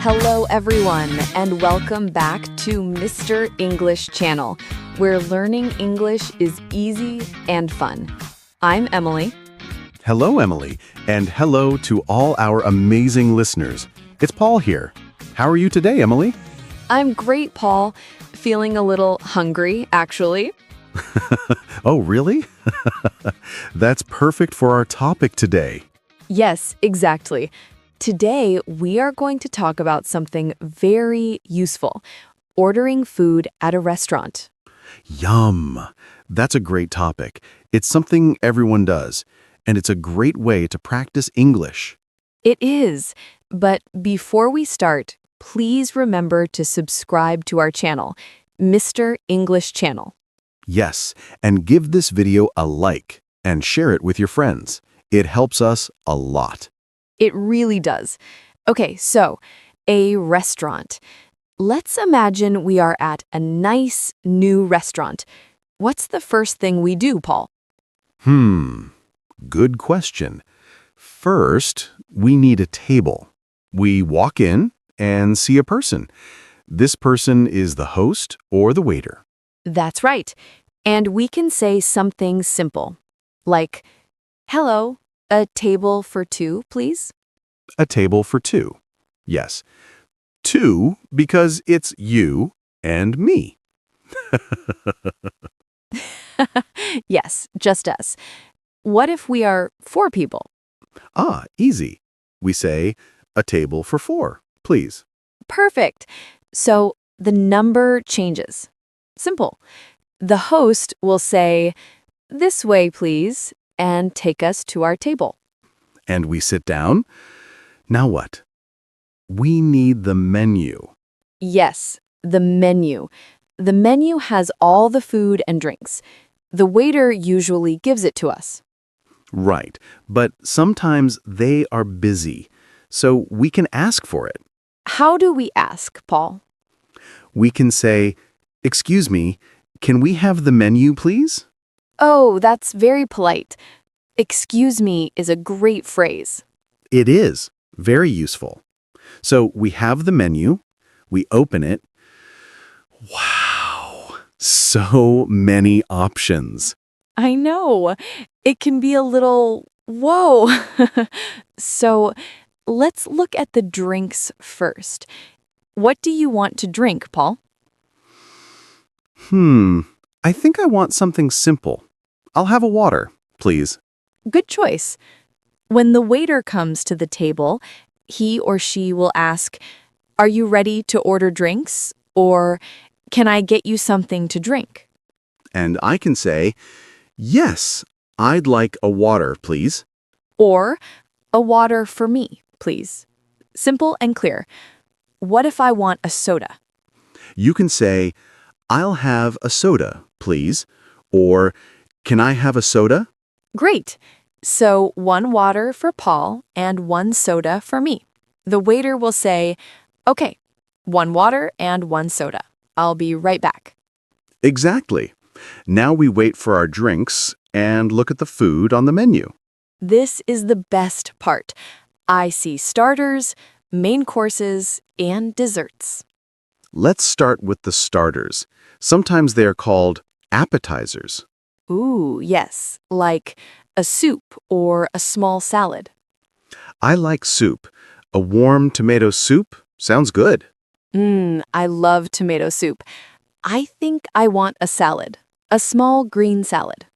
Hello, everyone, and welcome back to Mr. English Channel, where learning English is easy and fun. I'm Emily. Hello, Emily, and hello to all our amazing listeners. It's Paul here. How are you today, Emily? I'm great, Paul. Feeling a little hungry, actually. Oh, really? That's perfect for our topic today. Yes, exactly. Today, we are going to talk about something very useful, ordering food at a restaurant. Yum! That's a great topic. It's something everyone does, and it's a great way to practice English. It is, but before we start, please remember to subscribe to our channel, Mr. English Channel. Yes, and give this video a like and share it with your friends. It helps us a lot. It really does. Okay, so a restaurant. Let's imagine we are at a nice new restaurant. What's the first thing we do, Paul? Good question. First, we need a table. We walk in and see a person. This person is the host or the waiter. That's right. And we can say something simple, like, "Hello, a table for two, please?" A table for two. Yes. Two because it's you and me. Yes, just us. What if we are four people? Easy. We say, a table for four, please. Perfect. So the number changes. Simple. The host will say, "This way, please," and take us to our table. And we sit down. Now what? We need the menu. Yes, the menu. The menu has all the food and drinks. The waiter usually gives it to us. Right, but sometimes they are busy, so we can ask for it. How do we ask, Paul? We can say, "Excuse me, can we have the menu, please?" Oh, that's very polite. "Excuse me" is a great phrase. It is. Very useful. So we have the menu, we open it. Wow, so many options. I know. It can be a little, whoa. So let's look at the drinks first. What do you want to drink, Paul? I think I want something simple. I'll have a water, please. Good choice. When the waiter comes to the table, he or she will ask, "Are you ready to order drinks?" Or, "Can I get you something to drink?" And I can say, "Yes, I'd like a water, please." Or, "A water for me, please." Simple and clear. What if I want a soda? You can say, "I'll have a soda, please." Or, "Can I have a soda?" Great. So one water for Paul and one soda for me. The waiter will say, "Okay, one water and one soda. I'll be right back." Exactly. Now we wait for our drinks and look at the food on the menu. This is the best part. I see starters, main courses, and desserts. Let's start with the starters. Sometimes they are called appetizers. Ooh, yes, like a soup or a small salad. I like soup. A warm tomato soup sounds good. I love tomato soup. I think I want a salad, a small green salad.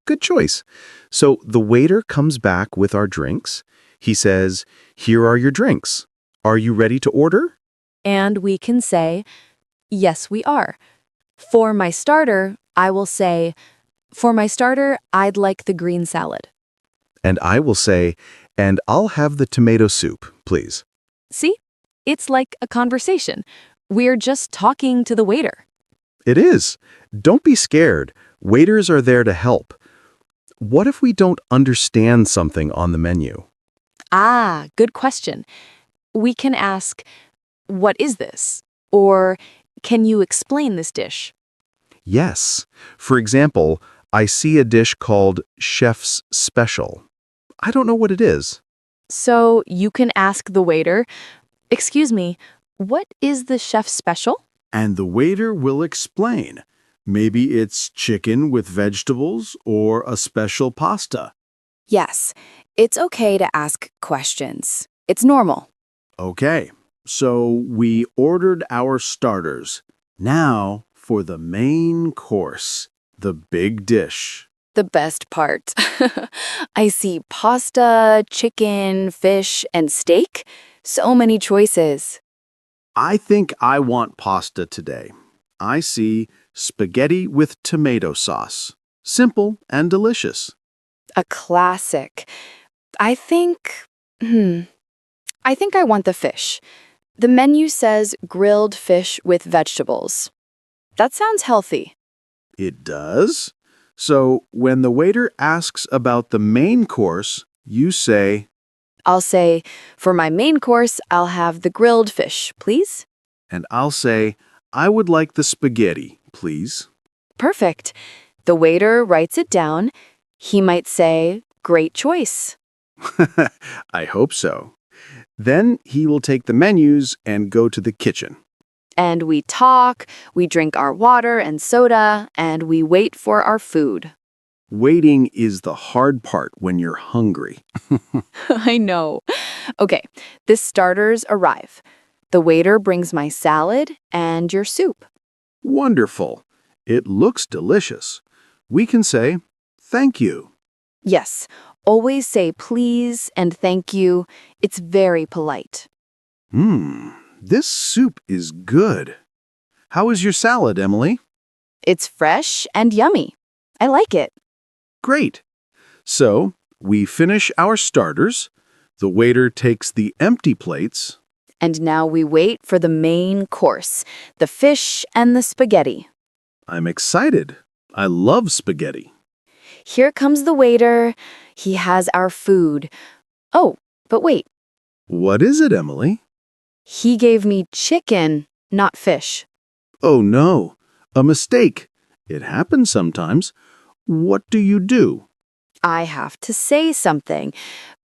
Good choice. So the waiter comes back with our drinks. He says, "Here are your drinks. Are you ready to order?" And we can say, "Yes, we are." For my starter, I will say, "For my starter, I'd like the green salad." And I will say, "And I'll have the tomato soup, please." See? It's like a conversation. We're just talking to the waiter. It is. Don't be scared. Waiters are there to help. What if we don't understand something on the menu? Good question. We can ask, "What is this?" Or, "Can you explain this dish?" Yes. For example, I see a dish called Chef's Special. I don't know what it is. So you can ask the waiter, Excuse me, what is the chef's special? And the waiter will explain. Maybe it's chicken with vegetables or a special pasta. Yes, it's okay to ask questions. It's normal. Okay, so we ordered our starters. Now for the main course, the big dish. The best part. I see pasta, chicken, fish, and steak. So many choices. I think I want pasta today. I see spaghetti with tomato sauce. Simple and delicious. A classic. I think, I think I want the fish. The menu says grilled fish with vegetables. That sounds healthy. It does. So when the waiter asks about the main course, you say, I'll say, for my main course, I'll have the grilled fish, please. and I'll say, I would like the spaghetti, please. Perfect. The waiter writes it down. He might say, great choice. I hope so. Then he will take the menus and go to the kitchen. And we talk, we drink our water and soda, and we wait for our food. Waiting is the hard part when you're hungry. I know. Okay, the starters arrive. The waiter brings my salad and your soup. Wonderful. It looks delicious. We can say, thank you. Yes, always say please and thank you. It's very polite. This soup is good. How is your salad, Emily? It's fresh and yummy. I like it. Great. So, we finish our starters. The waiter takes the empty plates. And now we wait for the main course, the fish and the spaghetti. I'm excited. I love spaghetti. Here comes the waiter. He has our food. Oh, but wait. What is it, Emily? He gave me chicken, not fish. Oh no, a mistake. It happens sometimes. What do you do? I have to say something,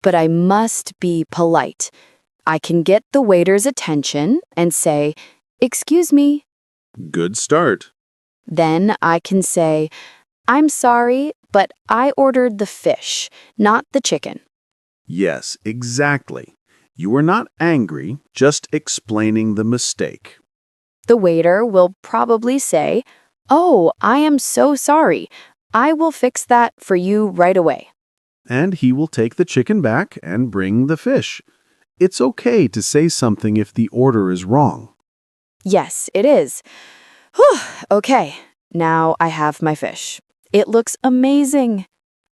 but I must be polite. I can get the waiter's attention and say, "Excuse me." Good start. Then I can say, "I'm sorry, but I ordered the fish, not the chicken." Yes, exactly. You were not angry, just explaining the mistake. The waiter will probably say, "Oh, I am so sorry. I will fix that for you right away." And he will take the chicken back and bring the fish. It's okay to say something if the order is wrong. Yes, it is. Whew, okay, now I have my fish. It looks amazing.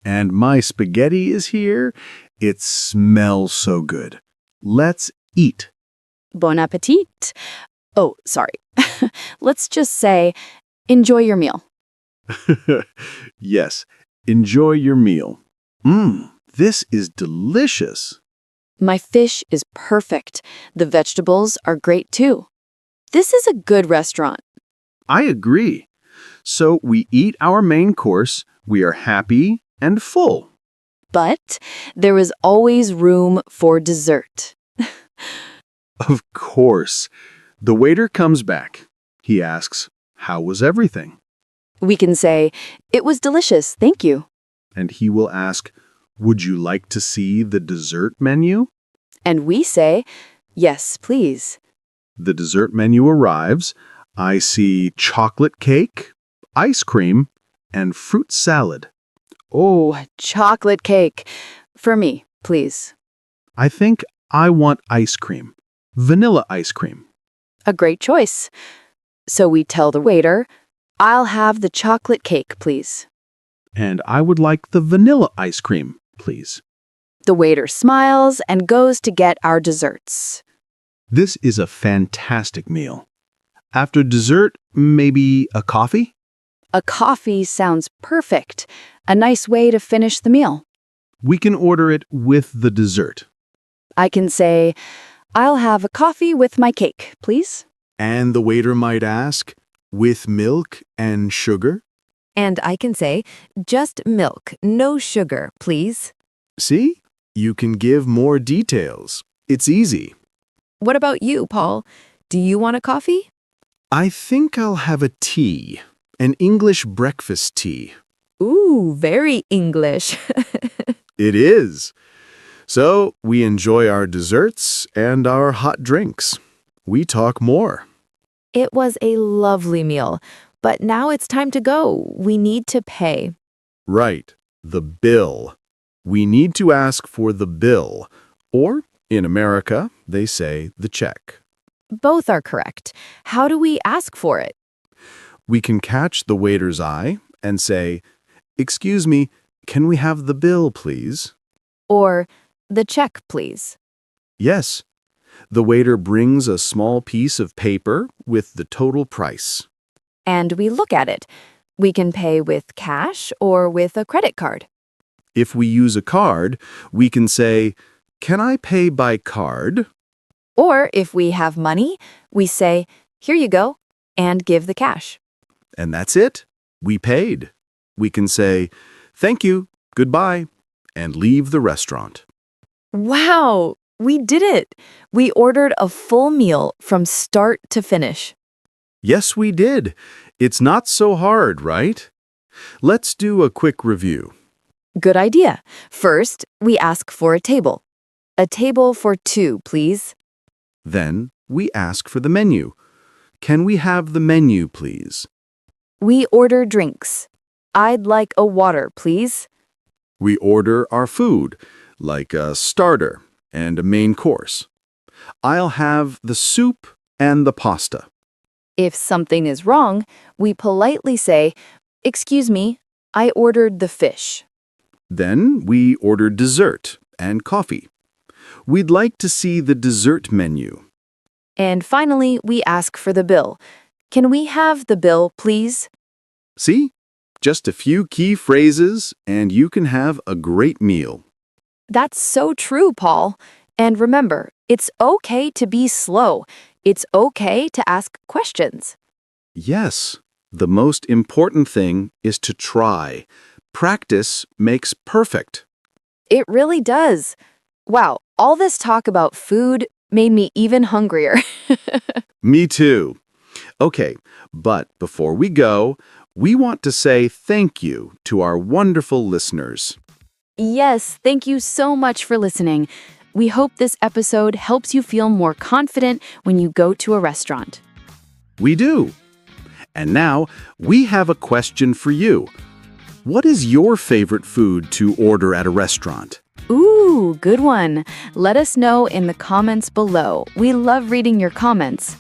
And my spaghetti is here. It smells so good. Let's eat. Bon appetit. Oh, sorry. Let's just say, enjoy your meal. Yes, enjoy your meal. This is delicious. My fish is perfect. The vegetables are great too. This is a good restaurant. I agree. So we eat our main course, we are happy and full. But there is always room for dessert. Of course. The waiter comes back. He asks, how was everything? We can say, it was delicious, thank you. And he will ask, would you like to see the dessert menu? And we say, yes, please. The dessert menu arrives. I see chocolate cake, ice cream, and fruit salad. Oh, chocolate cake. For me, please. I think I want ice cream. Vanilla ice cream. A great choice. So we tell the waiter, I'll have the chocolate cake, please. And I would like the vanilla ice cream, please. The waiter smiles and goes to get our desserts. This is a fantastic meal. After dessert, maybe a coffee? A coffee sounds perfect. A nice way to finish the meal. We can order it with the dessert. I can say, I'll have a coffee with my cake, please. And the waiter might ask, with milk and sugar? And I can say, just milk, no sugar, please. See? You can give more details. It's easy. What about you, Paul? Do you want a coffee? I think I'll have a tea, an English breakfast tea. Ooh, very English. It is. So we enjoy our desserts and our hot drinks. We talk more. It was a lovely meal, but now it's time to go. We need to pay. Right, the bill. We need to ask for the bill, or in America, they say the check. Both are correct. How do we ask for it? We can catch the waiter's eye and say, "Excuse me, can we have the bill, please?" Or, the check, please. Yes. The waiter brings a small piece of paper with the total price. And we look at it. We can pay with cash or with a credit card. If we use a card, we can say, "Can I pay by card?" Or if we have money, we say, here you go, and give the cash. And that's it. We paid. We can say, "Thank you, goodbye," and leave the restaurant. Wow, we did it. We ordered a full meal from start to finish. Yes, we did. It's not so hard, right? Let's do a quick review. Good idea. First, we ask for a table. A table for two, please. Then we ask for the menu. "Can we have the menu, please?" We order drinks. I'd like a water, please. We order our food, like a starter and a main course. I'll have the soup and the pasta. If something is wrong, we politely say, excuse me, I ordered the fish. Then we order dessert and coffee. We'd like to see the dessert menu. And finally, we ask for the bill. Can we have the bill, please? See? Just a few key phrases and you can have a great meal. That's so true, Paul. And remember, it's okay to be slow. It's okay to ask questions. Yes, the most important thing is to try. Practice makes perfect. It really does. Wow, all this talk about food made me even hungrier. Me too. Okay, but before we go, we want to say thank you to our wonderful listeners. Yes, thank you so much for listening. We hope this episode helps you feel more confident when you go to a restaurant. We do. And now, we have a question for you. What is your favorite food to order at a restaurant? Ooh, good one. Let us know in the comments below. We love reading your comments.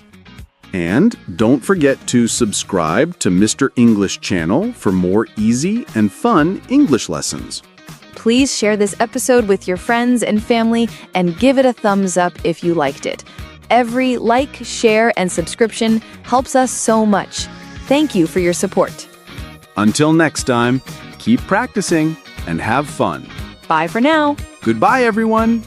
And don't forget to subscribe to Mr. English channel for more easy and fun English lessons. Please share this episode with your friends and family and give it a thumbs up if you liked it. Every like, share, and subscription helps us so much. Thank you for your support. Until next time, keep practicing and have fun. Bye for now. Goodbye, everyone.